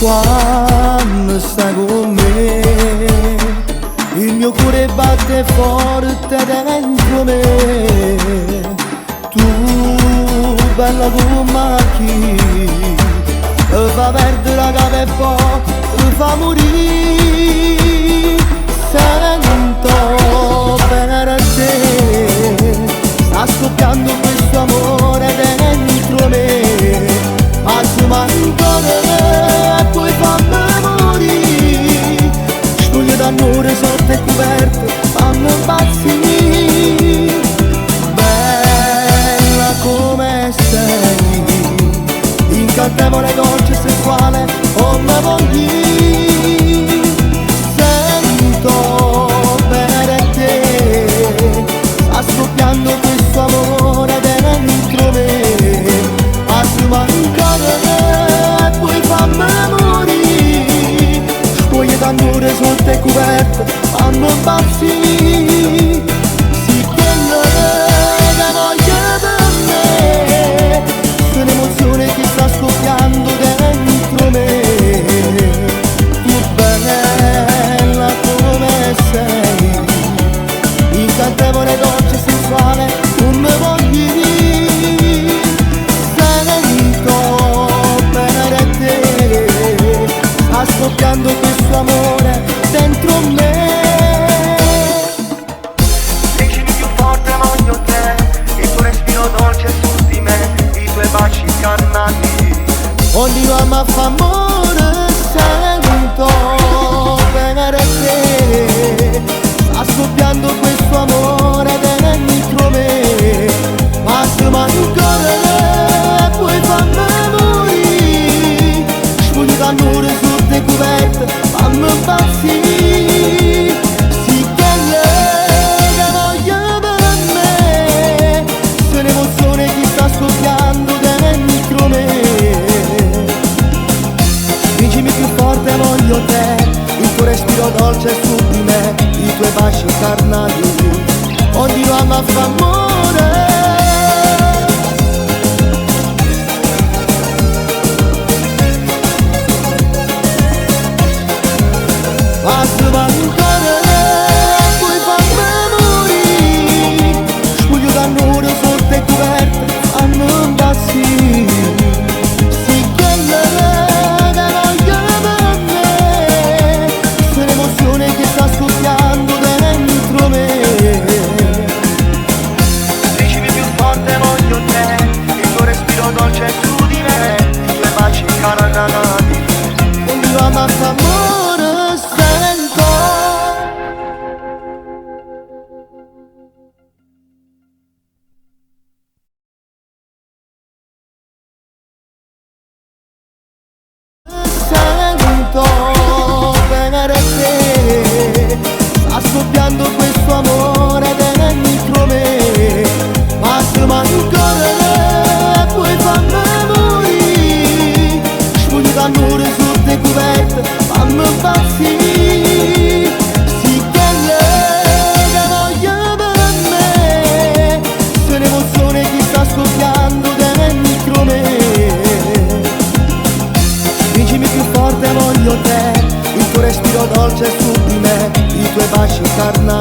Quando stai con me, il mio cuore batte forte dentro me. Tu, bella come chi, fa perdere la capa e poi fa morire. Sento bene a te, sta scoppiando questo amore dentro me. Assuma ancora e poi fammi morire. Spoglie d'amore sotto e coperte, fammi impazzire. Bella come sei, incantevole, dolce e sessuale, oh me voglio. Sento bene te, sta scoppiando questo amore dentro me. Assuma ancora e poi fammi morire. Spoglie d'amore sotto e coperte, fammi impazzire. Sì che la voglio per me, c'è un'emozione che sta scoppiando dentro me. Tu bella come sei, incantevole, dolce e sensuale, non mi voglio dire. Sta scoppiando questo amore dentro me. Stringimi più forte, voglio te, il tuo respiro dolce su di me, i tuoi baci scannati. Ogni uomo fa amore, sento bene te. Sta scoppiando questo amore dentro me. Massima ancora e poi fammi morire. Spoglie d'amore sotto e coperte, fammi impazzire. Sì che lega voglio per me, c'è un'emozione che sta scoppiando dentro me. Spingimi più forte, voglio te, il tuo respiro dolce su di me, i tuoi baci incarnati. Ogni uomo fa amore. Massima ancora e poi fammi morire. Spoglio d'amore sotto e coperte, fammi impazzire. Sì che la voglio per me, c'è un'emozione che sta scoppiando dentro me. Stringimi più forte, voglio te, il tuo respiro dolce su di me, i tuoi baci incarnati. Ogni uomo fa amore. Sento bene te, sta scoppiando questo amore dentro me. Massima ancora e poi fammi morire. Spoglie d'amore sotto e coperte, fammi impazzire. Sì che lega voglio per me, c'è un'emozione che sta scoppiando dentro me. Spingimi più forte, voglio te, il tuo respiro dolce su di me, i tuoi baci incarnati.